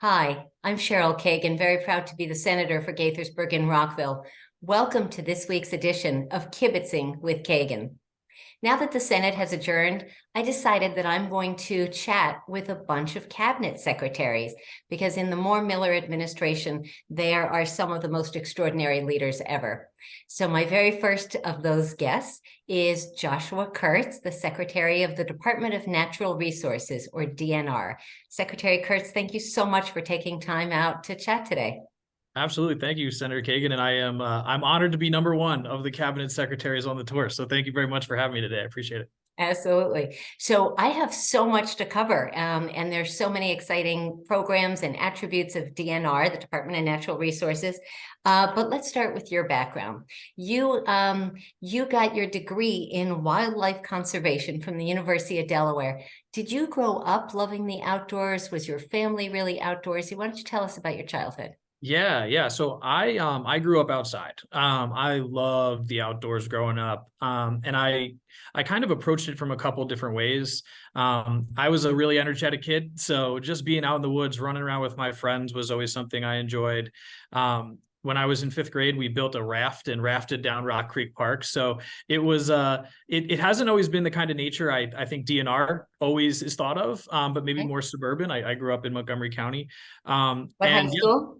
Hi, I'm Cheryl Kagan, very proud to be the senator for Gaithersburg and Rockville. Welcome to this week's edition of Kibbitzing with Kagan. Now that the Senate has adjourned, I decided that I'm going to chat with a bunch of cabinet secretaries because in the Moore Miller administration, there are some of the most extraordinary leaders ever. So my very first of those guests is Joshua Kurtz, the Secretary of the Department of Natural Resources, or DNR. Secretary Kurtz, thank you so much for taking time out to chat today. Absolutely. Thank you, Senator Kagan. And I'm honored to be number one of the cabinet secretaries on the tour. So thank you very much for having me today. I appreciate it. Absolutely. So I have so much to cover, and there's so many exciting programs and attributes of DNR, the Department of Natural Resources. But let's start with your background. You got your degree in wildlife conservation from the University of Delaware. Did you grow up loving the outdoors? Was your family really outdoorsy? Why don't you tell us about your childhood? Yeah. So I grew up outside. I loved the outdoors growing up. And I kind of approached it from a couple different ways. I was a really energetic kid, so just being out in the woods, running around with my friends was always something I enjoyed. When I was in fifth grade, we built a raft and rafted down Rock Creek Park. So it was it hasn't always been the kind of nature I think DNR always is thought of, but maybe Okay. more suburban. I grew up in Montgomery County. What high And yeah, school?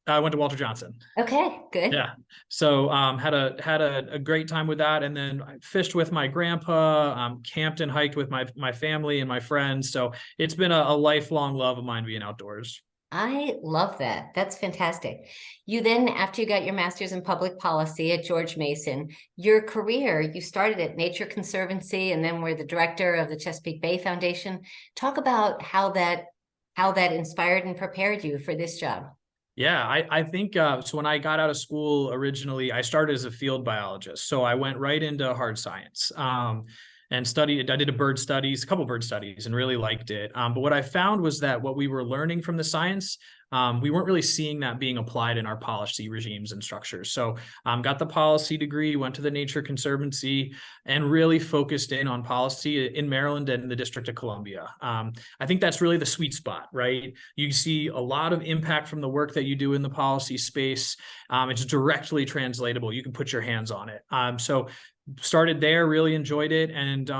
I went to Walter Johnson. Okay, good. Yeah. So had a great time with that. And then I fished with my grandpa, camped and hiked with my family and my friends. So it's been a lifelong love of mine being outdoors. I love that. That's fantastic. You then, after you got your master's in public policy at George Mason, your career, you started at Nature Conservancy and then were the director of the Chesapeake Bay Foundation. Talk about how that inspired and prepared you for this job. Yeah, I think so. When I got out of school originally, I started as a field biologist. So I went right into hard science. And studied. I did a couple bird studies, and really liked it. But what I found was that what we were learning from the science, we weren't really seeing that being applied in our policy regimes and structures. So, got the policy degree, went to the Nature Conservancy, and really focused in on policy in Maryland and the District of Columbia. I think that's really the sweet spot, right? You see a lot of impact from the work that you do in the policy space. It's directly translatable. You can put your hands on it. So started there, really enjoyed it, and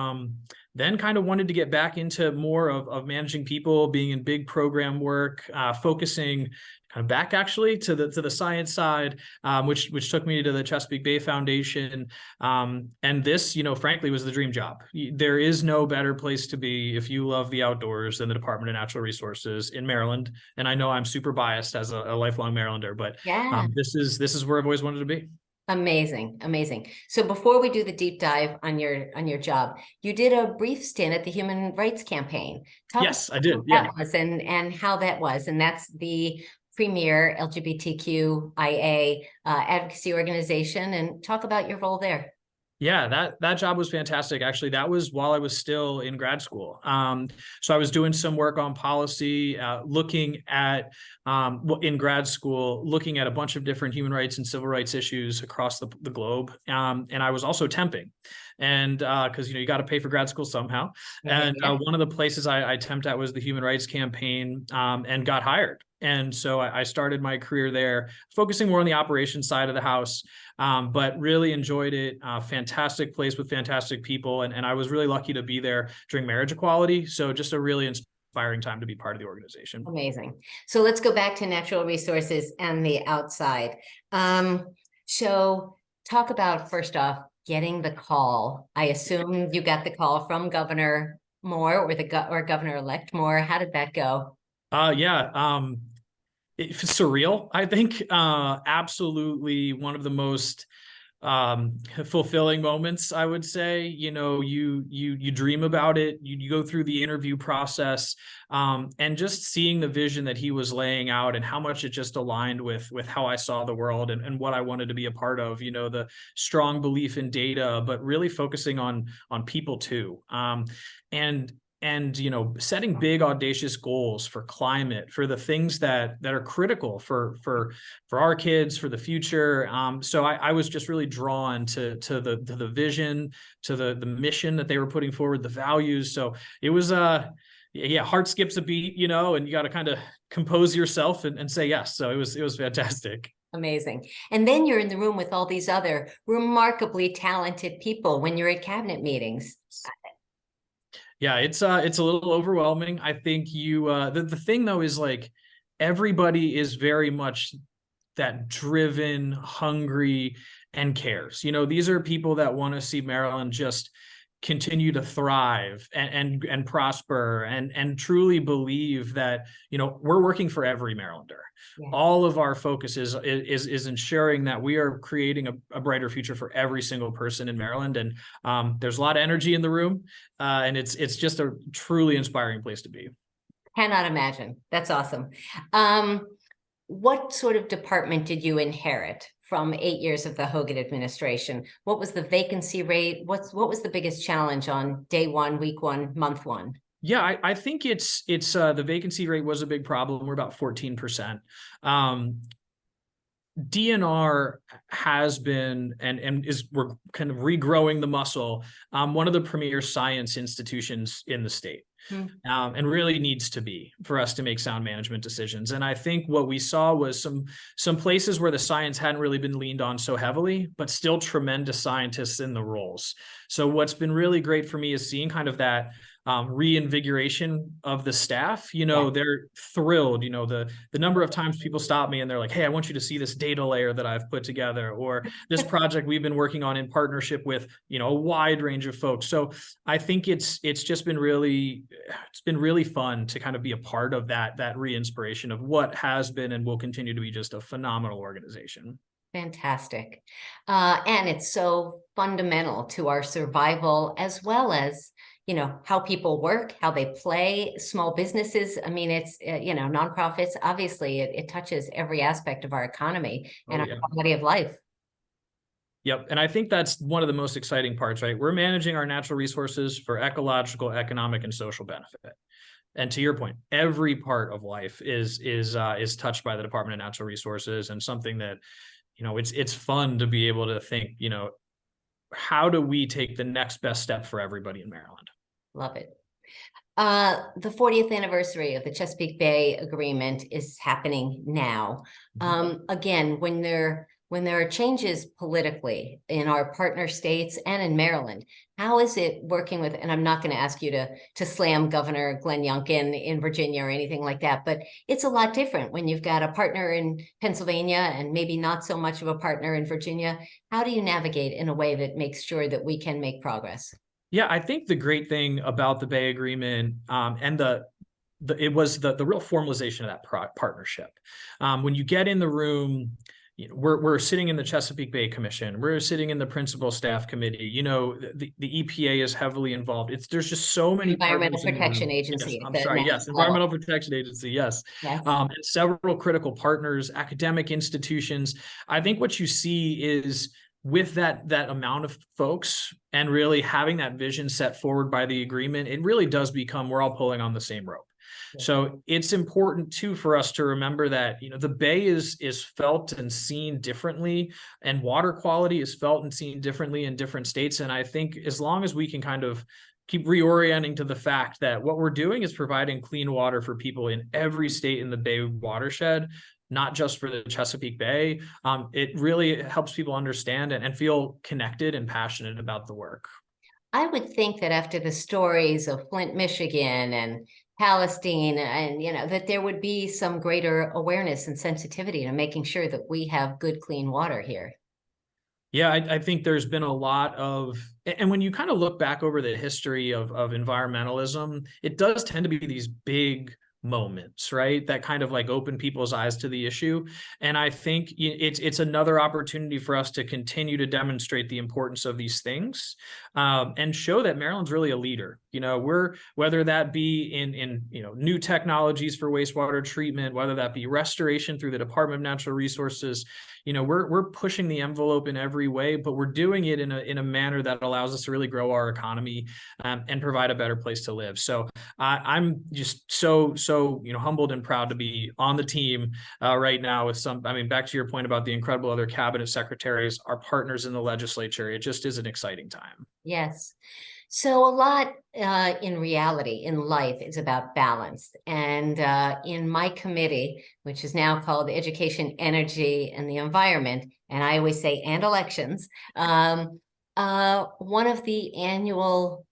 then kind of wanted to get back into more of managing people, being in big program work, focusing kind of back actually to the science side, which took me to the Chesapeake Bay Foundation. And this, frankly, was the dream job. There is no better place to be if you love the outdoors than the Department of Natural Resources in Maryland. And I know I'm super biased as a lifelong Marylander, but Yeah. this is where I've always wanted to be. Amazing, amazing. So before we do the deep dive on your job, you did a brief stint at the Human Rights Campaign. Talk about Yes, I did. what Yeah. that was and how that was, and that's the premier LGBTQIA advocacy organization. And talk about your role there. Yeah, that job was fantastic. Actually, that was while I was still in grad school. So I was doing some work on policy, looking at in grad school, looking at a bunch of different human rights and civil rights issues across the globe. And I was also temping, and because you got to pay for grad school somehow. And Yeah. one of the places I temped at was the Human Rights Campaign, and got hired. And so I started my career there, focusing more on the operations side of the house, but really enjoyed it. Fantastic place with fantastic people. And I was really lucky to be there during marriage equality. So just a really inspiring time to be part of the organization. Amazing. So let's go back to natural resources and the outside. So talk about, first off, getting the call. I assume you got the call from Governor Moore or Governor-elect Moore. How did that go? Yeah. It's surreal, I think. Absolutely one of the most fulfilling moments, I would say. You dream about it, you go through the interview process, and just seeing the vision that he was laying out and how much it just aligned with how I saw the world and what I wanted to be a part of. The strong belief in data, but really focusing on people too. And setting big audacious goals for climate, for the things that are critical for our kids, for the future. So I was just really drawn to the vision, to the mission that they were putting forward, the values. So it was yeah, heart skips a beat, you know, and you got to kind of compose yourself and say yes. So it was fantastic. Amazing. And then you're in the room with all these other remarkably talented people when you're at cabinet meetings. Yeah, it's a little overwhelming. I think the thing though is like everybody is very much that driven, hungry, and cares. You know, these are people that want to see Maryland just continue to thrive and prosper and truly believe that, you know, we're working for every Marylander. Yeah. All of our focus is ensuring that we are creating a brighter future for every single person in Maryland. And there's a lot of energy in the room, and it's just a truly inspiring place to be. Cannot imagine. That's awesome. What sort of department did you inherit from 8 years of the Hogan administration? What was the vacancy rate? What was the biggest challenge on day one, week one, month one? Yeah, I think it's the vacancy rate was a big problem. We're about 14%. DNR has been and is we're kind of regrowing the muscle. One of the premier science institutions in the state. And really needs to be for us to make sound management decisions. And I think what we saw was some places where the science hadn't really been leaned on so heavily, but still tremendous scientists in the roles. So what's been really great for me is seeing kind of that reinvigoration of the staff. You know, they're thrilled. You know, the number of times people stop me and they're like, hey, I want you to see this data layer that I've put together, or this project we've been working on in partnership with, you know, a wide range of folks. So I think it's been really fun to kind of be a part of that re-inspiration of what has been and will continue to be just a phenomenal organization. Fantastic. And it's so fundamental to our survival, as well as, you know, how people work, how they play, small businesses. I mean, it's, you know, nonprofits, obviously it touches every aspect of our economy and our quality of life. Yep. And I think that's one of the most exciting parts, right? We're managing our natural resources for ecological, economic, and social benefit. And to your point, every part of life is touched by the Department of Natural Resources, and something that, you know, it's fun to be able to think, you know, how do we take the next best step for everybody in Maryland? Love it. The 40th anniversary of the Chesapeake Bay Agreement is happening now. Again, when there are changes politically in our partner states and in Maryland, how is it working with, and I'm not going to ask you to slam Governor Glenn Youngkin in Virginia or anything like that, but it's a lot different when you've got a partner in Pennsylvania and maybe not so much of a partner in Virginia. How do you navigate in a way that makes sure that we can make progress? Yeah, I think the great thing about the Bay Agreement and it was the real formalization of that partnership. When you get in the room, you know, we're sitting in the Chesapeake Bay Commission. We're sitting in the Principal Staff Committee. You know, the EPA is heavily involved. There's just so many Environmental Protection Agency. Yes, I'm sorry. Yes, Environmental Protection Agency. Yes, and several critical partners, academic institutions. I think what you see is with that amount of folks and really having that vision set forward by the agreement, it really does become we're all pulling on the same rope. So it's important too for us to remember that, you know, the Bay is felt and seen differently, and water quality is felt and seen differently in different states. And I think as long as we can kind of keep reorienting to the fact that what we're doing is providing clean water for people in every state in the Bay watershed, not just for the Chesapeake Bay, it really helps people understand and feel connected and passionate about the work. I would think that after the stories of Flint, Michigan and Palestine, and, you know, that there would be some greater awareness and sensitivity to making sure that we have good, clean water here. Yeah, I think there's been a lot of, and when you kind of look back over the history of environmentalism, it does tend to be these big moments, right, that kind of like open people's eyes to the issue. And I think it's another opportunity for us to continue to demonstrate the importance of these things, and show that Maryland's really a leader. You know, whether that be in you know, new technologies for wastewater treatment, whether that be restoration through the Department of Natural Resources, you know, we're pushing the envelope in every way, but we're doing it in a manner that allows us to really grow our economy, and provide a better place to live. So I'm just so you know, humbled and proud to be on the team right now with I mean, back to your point about the incredible other cabinet secretaries, our partners in the legislature. It just is an exciting time. Yes. So a lot in reality, in life, is about balance. And in my committee, which is now called Education, Energy, and the Environment, and I always say, and elections, one of the annual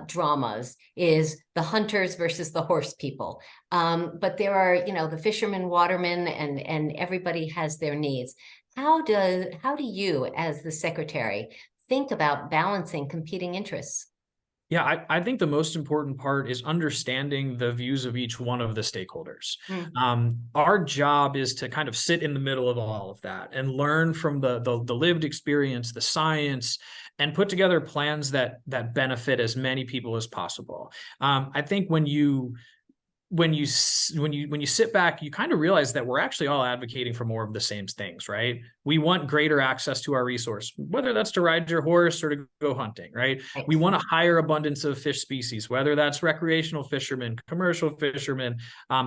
dramas is the hunters versus the horse people. But there are, the fishermen, watermen, and everybody has their needs. How do you, as the secretary, think about balancing competing interests? Yeah, I think the most important part is understanding the views of each one of the stakeholders. Mm, Our job is to kind of sit in the middle of all of that and learn from the lived experience, the science, and put together plans that benefit as many people as possible. I think when you sit back, you kind of realize that we're actually all advocating for more of the same things, right? We want greater access to our resource, whether that's to ride your horse or to go hunting, right? right. We want a higher abundance of fish species, whether that's recreational fishermen, commercial fishermen,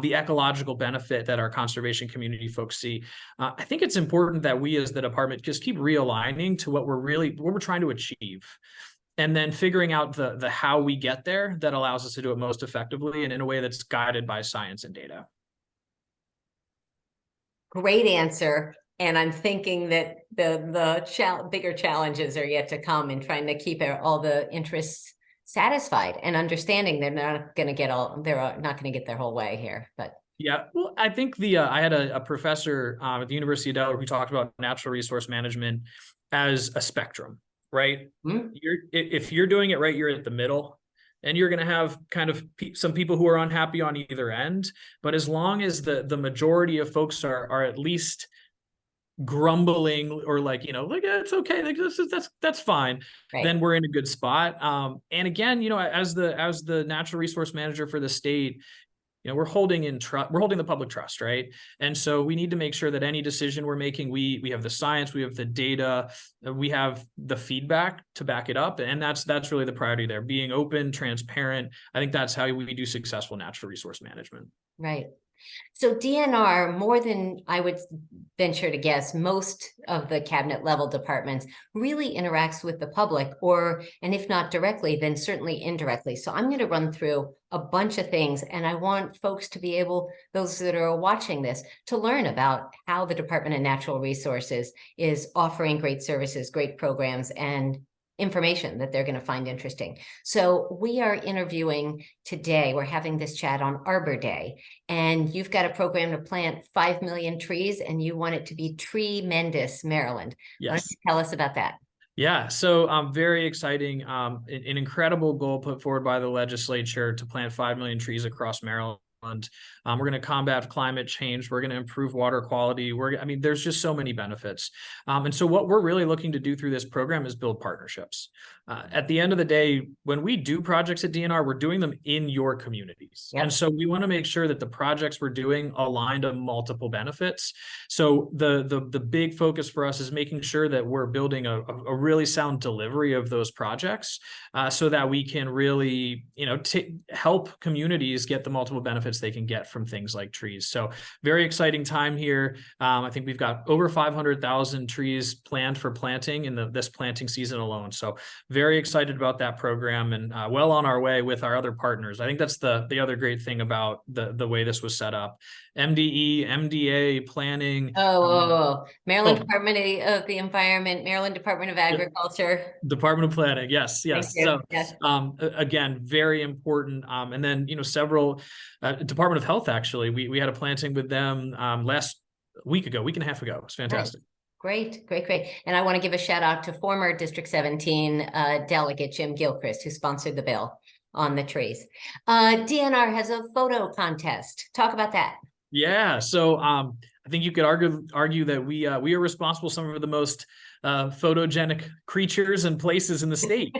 the ecological benefit that our conservation community folks see. I think it's important that we as the department just keep realigning to what we're trying to achieve, and then figuring out the how we get there that allows us to do it most effectively and in a way that's guided by science and data. Great answer. And I'm thinking that the bigger challenges are yet to come in trying to keep all the interests satisfied and understanding they're not going to get their whole way here. But Yeah, well, I think I had a professor at the University of Delaware who talked about natural resource management as a spectrum, right? If you're doing it right, you're at the middle, and you're going to have kind of some people who are unhappy on either end. But as long as the majority of folks are at least grumbling or like, it's okay, like that's fine, right. then we're in a good spot. And again, as the natural resource manager for the state, we're holding the public trust, right? And so we need to make sure that any decision we're making, we have the science, we have the data, we have the feedback to back it up. And that's really the priority there, being open, transparent. I think that's how we do successful natural resource management. Right. So DNR, more than I would venture to guess, most of the cabinet level departments really interacts with the public, and if not directly, then certainly indirectly. So I'm going to run through a bunch of things, and I want folks to be able, those that are watching this, to learn about how the Department of Natural Resources is offering great services, great programs, and information that they're going to find interesting. So we are interviewing today, we're having this chat on Arbor Day, and you've got a program to plant 5 million trees, and you want it to be Tremendous, Maryland. Yes. Why don't you tell us about that? Yeah, so very exciting, an incredible goal put forward by the legislature to plant 5 million trees across Maryland. We're going to combat climate change. We're going to improve water quality. There's just so many benefits. And so what we're really looking to do through this program is build partnerships. At the end of the day, when we do projects at DNR, we're doing them in your communities. Yep. And so we want to make sure that the projects we're doing align to multiple benefits. So the big focus for us is making sure that we're building a really sound delivery of those projects, so that we can really, help communities get the multiple benefits they can get from things like trees. So very exciting time here. I think we've got over 500,000 trees planned for planting in this planting season alone. So very excited about that program, and well on our way with our other partners. I think that's the other great thing about the way this was set up. MDE, MDA, planning. Maryland Department of the Environment, Maryland Department of Agriculture. Department of Planning, yes. So yes. Again, very important. And then, several Department of Health, actually, we had a planting with them last week and a half ago. It's fantastic. Nice. Great. And I want to give a shout out to former District 17 delegate Jim Gilchrist, who sponsored the bill on the trees. DNR has a photo contest. Talk about that. Yeah, so I think you could argue that we are responsible for some of the most photogenic creatures and places in the state.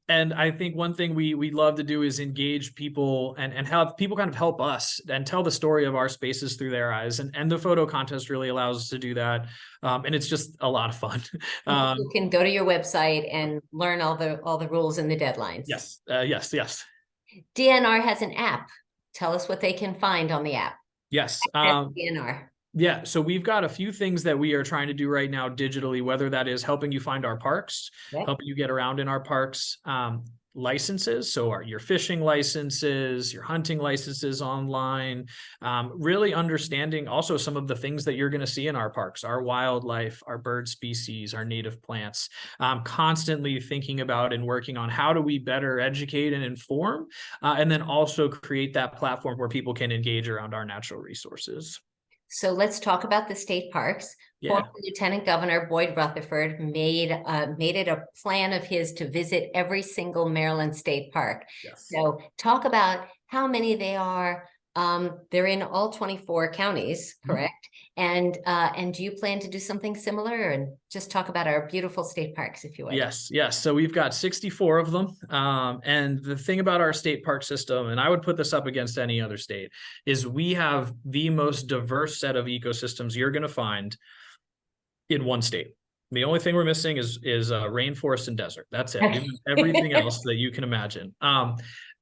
And I think one thing we love to do is engage people and have people kind of help us and tell the story of our spaces through their eyes. And the photo contest really allows us to do that. And it's just a lot of fun. You can go to your website and learn all the rules and the deadlines. Yes. DNR has an app. Tell us what they can find on the app. Yes. DNR. Yeah, so we've got a few things that we are trying to do right now digitally, whether that is helping you find our parks, Okay. helping you get around in our parks, licenses, so your fishing licenses, your hunting licenses online, really understanding also some of the things that you're going to see in our parks, our wildlife, our bird species, our native plants, constantly thinking about and working on how do we better educate and inform, and then also create that platform where people can engage around our natural resources. So let's talk about the state parks. Yeah. Former Lieutenant Governor Boyd Rutherford made it a plan of his to visit every single Maryland state park. Yes. So talk about how many they are. They're in all 24 counties, correct? And do you plan to do something similar, and just talk about our beautiful state parks, if you would? Yes. So we've got 64 of them. And the thing about our state park system, and I would put this up against any other state, is we have the most diverse set of ecosystems you're going to find in one state. The only thing we're missing is rainforest and desert. That's it. Everything else that you can imagine.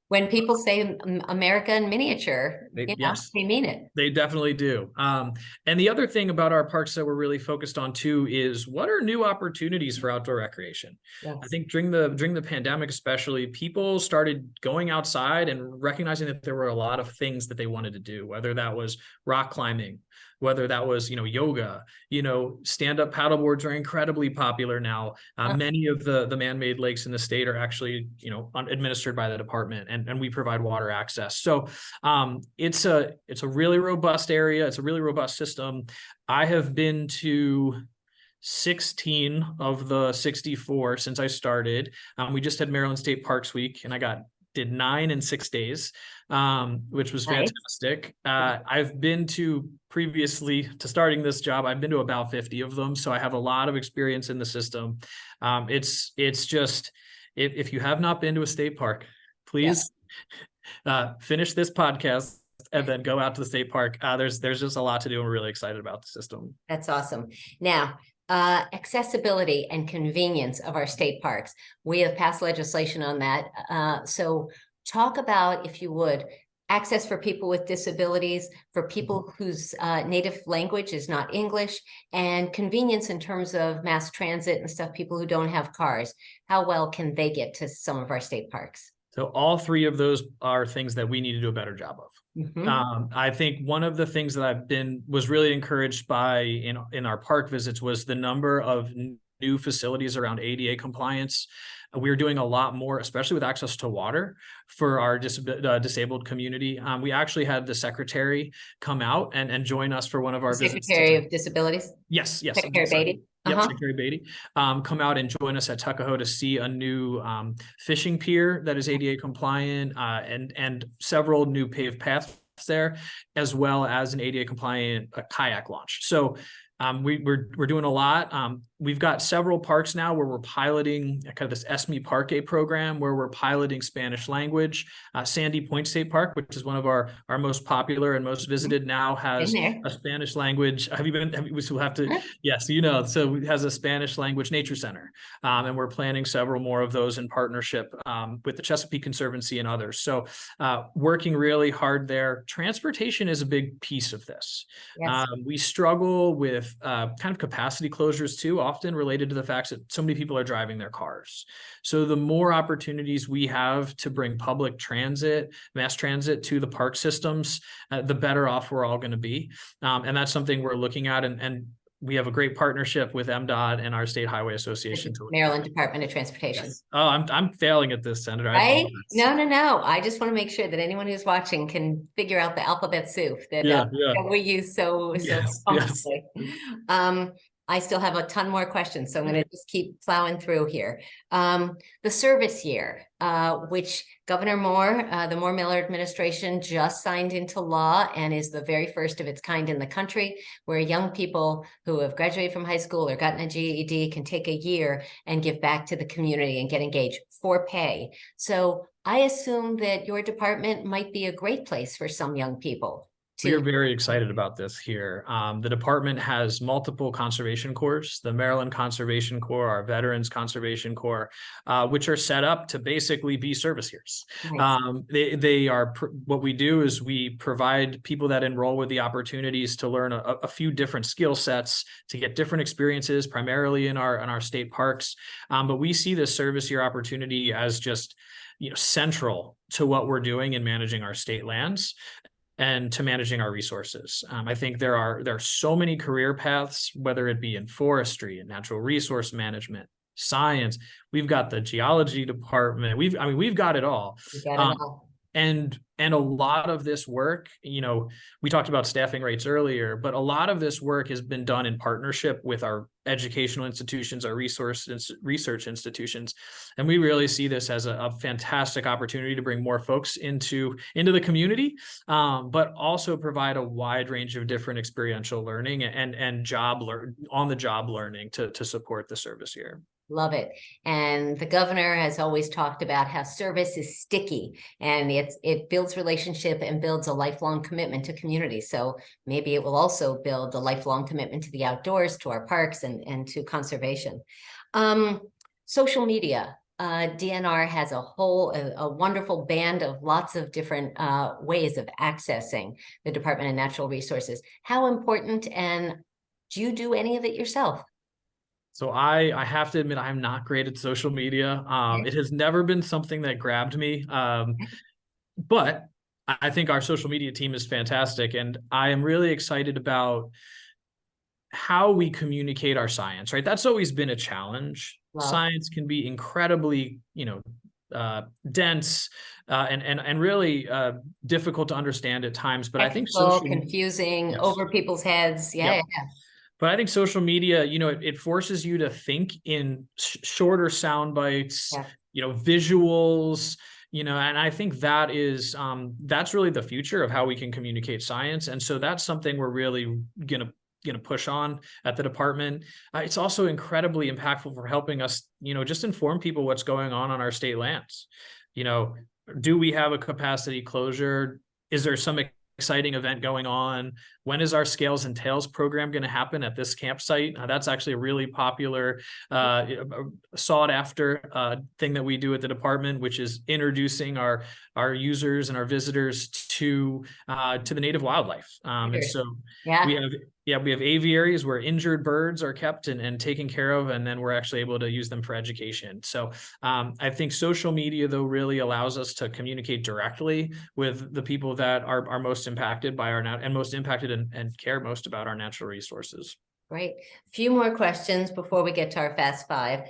When people say America in miniature, yes, they mean it. They definitely do. And the other thing about our parks that we're really focused on too is what are new opportunities for outdoor recreation? Yes. I think during the pandemic, especially, people started going outside and recognizing that there were a lot of things that they wanted to do, whether that was rock climbing, whether that was, yoga, stand-up paddleboards are incredibly popular now. Many of the man-made lakes in the state are actually, administered by the department, and we provide water access. So it's a really robust area. It's a really robust system. I have been to 16 of the 64 since I started. We just had Maryland State Parks Week, and I did 9 in 6 days, which was fantastic. I've been to, previously to starting this job, I've been to about 50 of them. So I have a lot of experience in the system. It's just, if you have not been to a state park, please finish this podcast and then go out to the state park. There's just a lot to do, and we're really excited about the system. That's awesome. Now, accessibility and convenience of our state parks. We have passed legislation on that. So talk about, if you would, access for people with disabilities, for people whose native language is not English, and convenience in terms of mass transit and stuff, people who don't have cars. How well can they get to some of our state parks? So all three of those are things that we need to do a better job of. I think one of the things that was really encouraged by in our park visits was the number of new facilities around ADA compliance. We're doing a lot more, especially with access to water for our disabled community. We actually had the Secretary come out and join us for one of our visits. Secretary of Disabilities? Yes. Secretary Beatty? Yep, Secretary Beatty. Come out and join us at Tuckahoe to see a new fishing pier that is ADA compliant, and several new paved paths there, as well as an ADA compliant kayak launch. So we're doing a lot. We've got several parks now where we're piloting kind of this ESME Parque program, where we're piloting Spanish language. Sandy Point State Park, which is one of our most popular and most visited, now has a Spanish language. Have you been? We still have to. Yes, So it has a Spanish language nature center, and we're planning several more of those in partnership with the Chesapeake Conservancy and others. So working really hard there. Transportation is a big piece of this. Yes. We struggle with kind of capacity closures too, often related to the fact that so many people are driving their cars. So the more opportunities we have to bring public transit, mass transit to the park systems, the better off we're all going to be. And that's something we're looking at. And we have a great partnership with MDOT and our State Highway Association. Maryland Department of Transportation. Yes. Oh, I'm failing at this, Senator. No. I just want to make sure that anyone who's watching can figure out the alphabet soup that we use so comfortably. I still have a ton more questions, so I'm going to just keep plowing through here. The service year, which Governor Moore, the Moore-Miller administration just signed into law and is the very first of its kind in the country, where young people who have graduated from high school or gotten a GED can take a year and give back to the community and get engaged for pay. So I assume that your department might be a great place for some young people We are very excited about this here. The department has multiple conservation corps, the Maryland Conservation Corps, our Veterans Conservation Corps, which are set up to basically be service years. Nice. They are, what we do is we provide people that enroll with the opportunities to learn a few different skill sets, to get different experiences, primarily in our state parks. But we see this service year opportunity as just, central to what we're doing in managing our state lands and to managing our resources. I think there are so many career paths, whether it be in forestry and natural resource management, science. We've got the geology department. We've got it all. You got it all. And a lot of this work, we talked about staffing rates earlier, but a lot of this work has been done in partnership with our educational institutions, our research institutions. And we really see this as a fantastic opportunity to bring more folks into the community, but also provide a wide range of different experiential learning and on-the-job learning to support the service year. Love it. And the governor has always talked about how service is sticky, and it builds relationship and builds a lifelong commitment to community. So maybe it will also build a lifelong commitment to the outdoors, to our parks, and to conservation. Social media. DNR has a wonderful band of lots of different ways of accessing the Department of Natural Resources. How important, and do you do any of it yourself? So I have to admit, I'm not great at social media. It has never been something that grabbed me. But I think our social media team is fantastic. And I am really excited about how we communicate our science, right? That's always been a challenge. Wow. Science can be incredibly, dense and really difficult to understand at times. But I think confusing, yes, over people's heads. Yeah. Yep. Yeah. But I think social media, it forces you to think in shorter sound bites, visuals, and I think that is, that's really the future of how we can communicate science. And so that's something we're really going to push on at the department. It's also incredibly impactful for helping us, just inform people what's going on our state lands. Do we have a capacity closure? Is there some exciting event going on? When is our Scales and Tails program going to happen at this campsite? That's actually a really popular, sought after thing that we do at the department, which is introducing our users and our visitors to the native wildlife. And so we have aviaries where injured birds are kept and taken care of, and then we're actually able to use them for education. So I think social media, though, really allows us to communicate directly with the people that are most impacted by most impacted and care most about our natural resources. Great. A few more questions before we get to our Fast Five.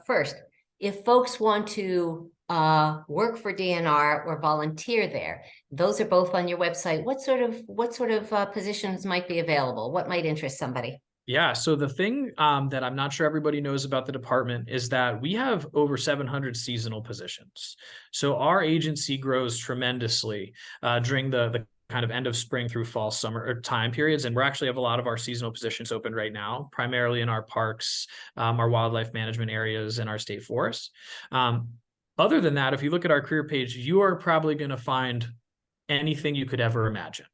First, if folks want to work for DNR or volunteer there, those are both on your website. What sort of positions might be available? What might interest somebody? Yeah, so the thing that I'm not sure everybody knows about the department is that we have over 700 seasonal positions. So our agency grows tremendously during the kind of end of spring through fall, summer time periods. And we actually have a lot of our seasonal positions open right now, primarily in our parks, our wildlife management areas, and our state forests. Other than that, if you look at our career page, you are probably going to find anything you could ever imagine.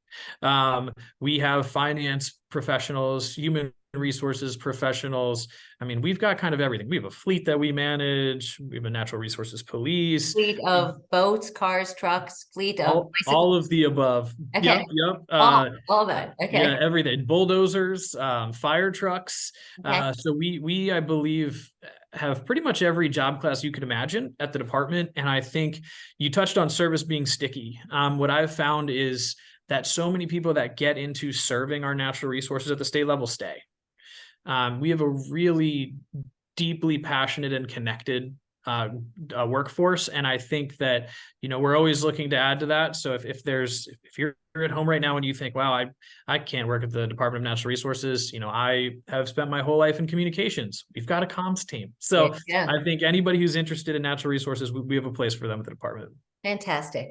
We have finance professionals, human resources professionals. I mean, we've got kind of everything. We have a fleet that we manage. We have a natural resources police. Fleet of boats, cars, trucks, fleet of all of the above. Okay. Yep. All that. Okay. Yeah, everything. Bulldozers, fire trucks. Okay. So we, I believe, have pretty much every job class you could imagine at the department. And I think you touched on service being sticky. What I've found is that so many people that get into serving our natural resources at the state level stay. We have a really deeply passionate and connected workforce. And I think that, we're always looking to add to that. So if you're at home right now and you think, wow, I can't work at the Department of Natural Resources, I have spent my whole life in communications. We've got a comms team. So I think anybody who's interested in natural resources, we have a place for them at the department. Fantastic.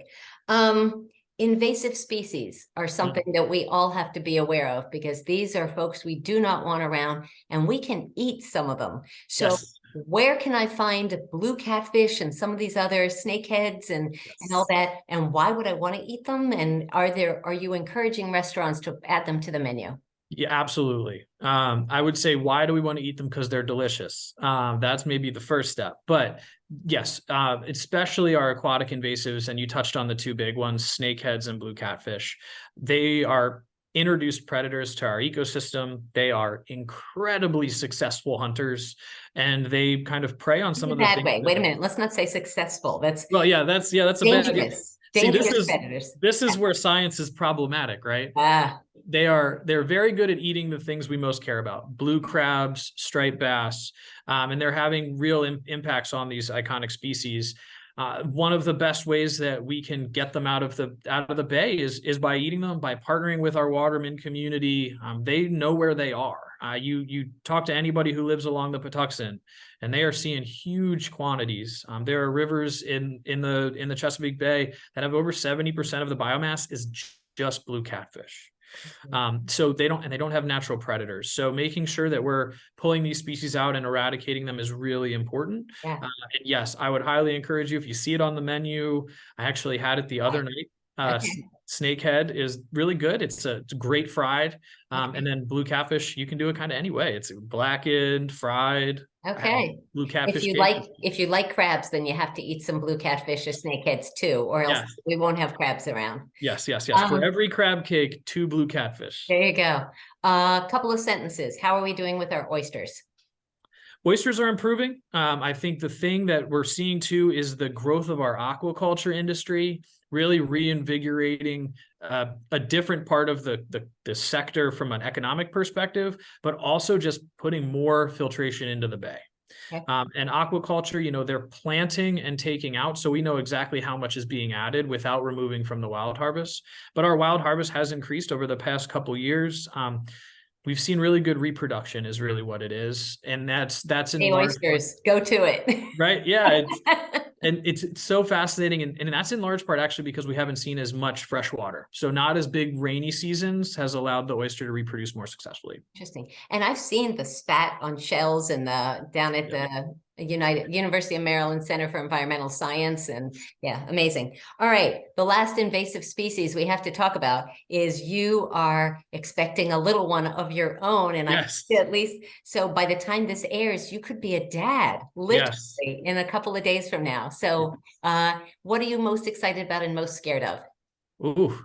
Invasive species are something that we all have to be aware of, because these are folks we do not want around, and we can eat some of them. So where can I find blue catfish and some of these other snakeheads and all Yes. that? And why would I want to eat them? And are you encouraging restaurants to add them to the menu? Yeah, absolutely. I would say, why do we want to eat them? Because they're delicious. That's maybe the first step. But yes, especially our aquatic invasives, and you touched on the two big ones, snakeheads and blue catfish. They are introduced predators to our ecosystem. They are incredibly successful hunters, and they kind of prey on some In a of the bad things way. that Wait a minute. Let's not say successful. That's well, that's a bad. dangerous. See, Dangerous predators. this is where science is problematic, right? Ah, They're very good at eating the things we most care about: blue crabs, striped bass, and they're having real impacts on these iconic species. One of the best ways that we can get them out of the bay is by eating them, by partnering with our waterman community. They know where they are. You talk to anybody who lives along the Patuxent, and they are seeing huge quantities. There are rivers in the Chesapeake Bay that have over 70% of the biomass is just blue catfish. So they don't have natural predators. So making sure that we're pulling these species out and eradicating them is really important. yeah. And yes, I would highly encourage you, if you see it on the menu. I actually had it the other night. Okay. Snakehead is really good. It's great fried. Okay. And then blue catfish, you can do it kind of any way. It's blackened, fried. Okay. Blue catfish If you like crabs, then you have to eat some blue catfish or snakeheads too, or else Yes, we won't have crabs around. yes. For Um, every crab cake, 2 blue catfish. there you go. A couple of sentences. How are we doing with our oysters? Oysters are improving. I think the thing that we're seeing too is the growth of our aquaculture industry, really reinvigorating a different part of the sector from an economic perspective, but also just putting more filtration into the bay. Okay. And aquaculture, they're planting and taking out, so we know exactly how much is being added without removing from the wild harvest. But our wild harvest has increased over the past couple years. We've seen really good reproduction is really what it is. And that's in Hey, large part, oysters, go to it. right? Yeah. It's so fascinating. And that's in large part actually because we haven't seen as much fresh water. So not as big rainy seasons has allowed the oyster to reproduce more successfully. Interesting. And I've seen the spat on shells in down at the University of Maryland Center for Environmental Science. And yeah, amazing. All right. The last invasive species we have to talk about is you are expecting a little one of your own. And Yes. at least, so by the time this airs, you could be a dad, literally Yes. in a couple of days from now. So what are you most excited about and most scared of? Ooh.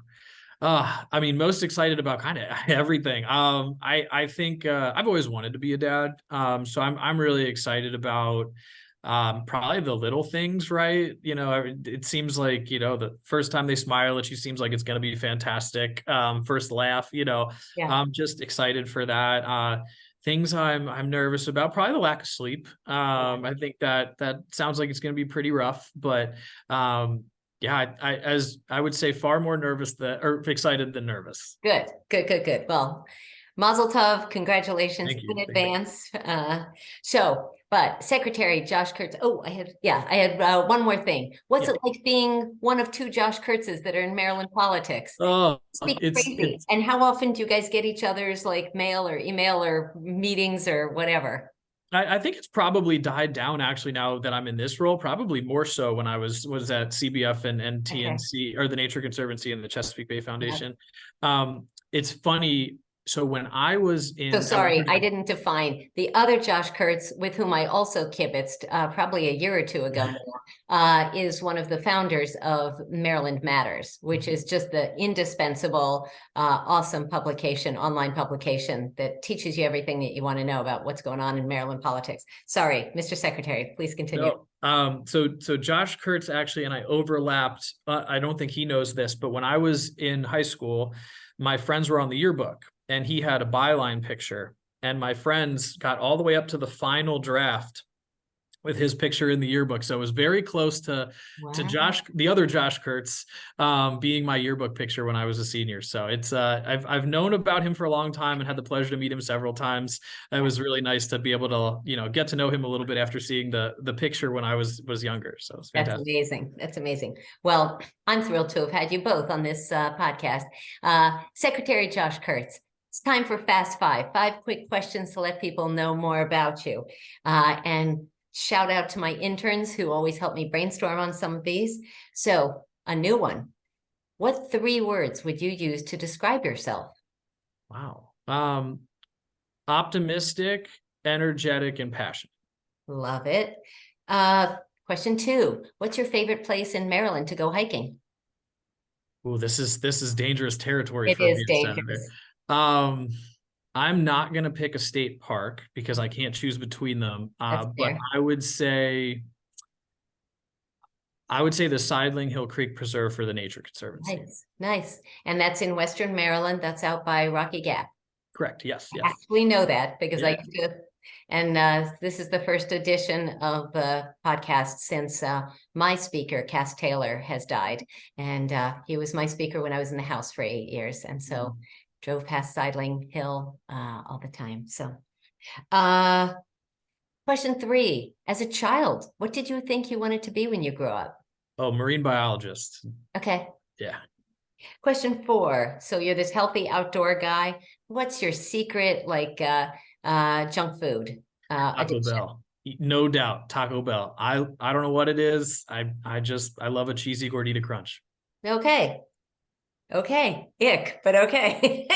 I mean, most excited about kind of everything. I think I've always wanted to be a dad. So I'm really excited about probably the little things, right? It seems like, the first time they smile at you seems like it's going to be fantastic. First laugh, Yeah. I'm just excited for that. Things I'm nervous about, probably the lack of sleep. I think that sounds like it's going to be pretty rough, but yeah, I would say far more nervous or excited than nervous. Good. Well, Mazel Tov, congratulations Thank in you. advance. But Secretary Josh Kurtz, I had one more thing. What's it like being one of 2 Josh Kurtzes that are in Maryland politics? Oh, Speak crazy. And how often do you guys get each other's like mail or email or meetings or whatever? I think it's probably died down actually now that I'm in this role, probably more so when I was at CBF and TNC or the Nature Conservancy and the Chesapeake Bay Foundation. It's funny. So when I was in... So sorry, I didn't define the other Josh Kurtz, with whom I also kibitzed probably a year or two ago now, is one of the founders of Maryland Matters, which is just the indispensable, awesome publication, online publication that teaches you everything that you want to know about what's going on in Maryland politics. Sorry, Mr. Secretary, please continue. No. So Josh Kurtz actually and I overlapped. I don't think he knows this, but when I was in high school, my friends were on the yearbook. And he had a byline picture, and my friends got all the way up to the final draft with his picture in the yearbook. So it was very close to Josh, the other Josh Kurtz, being my yearbook picture when I was a senior. So it's I've known about him for a long time and had the pleasure to meet him several times. It was really nice to be able to get to know him a little bit after seeing the picture when I was younger. So it's fantastic. That's amazing. Well, I'm thrilled to have had you both on this podcast. Secretary Josh Kurtz. It's time for Fast Five. 5 quick questions to let people know more about you. And Shout out to my interns who always help me brainstorm on some of these. So a new one. What 3 words would you use to describe yourself? Wow. Optimistic, energetic, and passionate. Love it. Question 2. What's your favorite place in Maryland to go hiking? Oh, this is dangerous territory It for is me, Senator. dangerous. I'm not gonna pick a state park because I can't choose between them. That's But fair. I would say the Sidling Hill Creek Preserve for the Nature Conservancy. Nice, nice. And that's in Western Maryland. That's out by Rocky Gap. Correct. Yes. I Yes. actually know that because I Yeah. used to, and this is the first edition of the podcast since my speaker, Cass Taylor, has died. And he was my speaker when I was in the House for 8 years. And so drove past Sidling Hill all the time. So question 3, as a child, what did you think you wanted to be when you grew up? Oh, marine biologist. Okay. Yeah. Question 4. So you're this healthy outdoor guy. What's your secret, like junk food Taco addiction? Bell. No doubt. Taco Bell. I don't know what it is. I love a cheesy gordita crunch. Okay. Okay. Ick, but okay.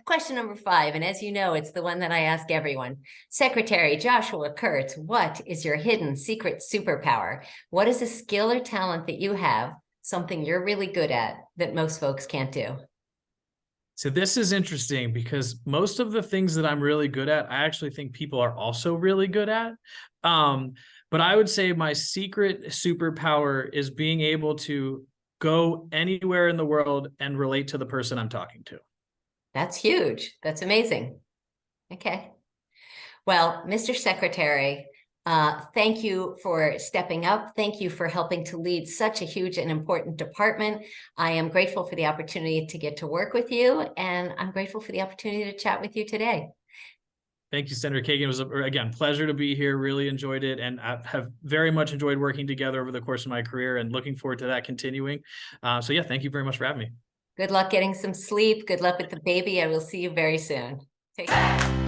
Question number 5. And as you know, it's the one that I ask everyone. Secretary Joshua Kurtz, what is your hidden secret superpower? What is a skill or talent that you have, something you're really good at that most folks can't do? So this is interesting because most of the things that I'm really good at, I actually think people are also really good at. But I would say my secret superpower is being able to go anywhere in the world and relate to the person I'm talking to. That's huge. That's amazing. Okay. Well, Mr. Secretary, thank you for stepping up. Thank you for helping to lead such a huge and important department. I am grateful for the opportunity to get to work with you, and I'm grateful for the opportunity to chat with you today. Thank you, Senator Kagan. It was, again, pleasure to be here. Really enjoyed it. And I have very much enjoyed working together over the course of my career and looking forward to that continuing. So yeah, thank you very much for having me. Good luck getting some sleep. Good luck with the baby. I will see you very soon. Take care.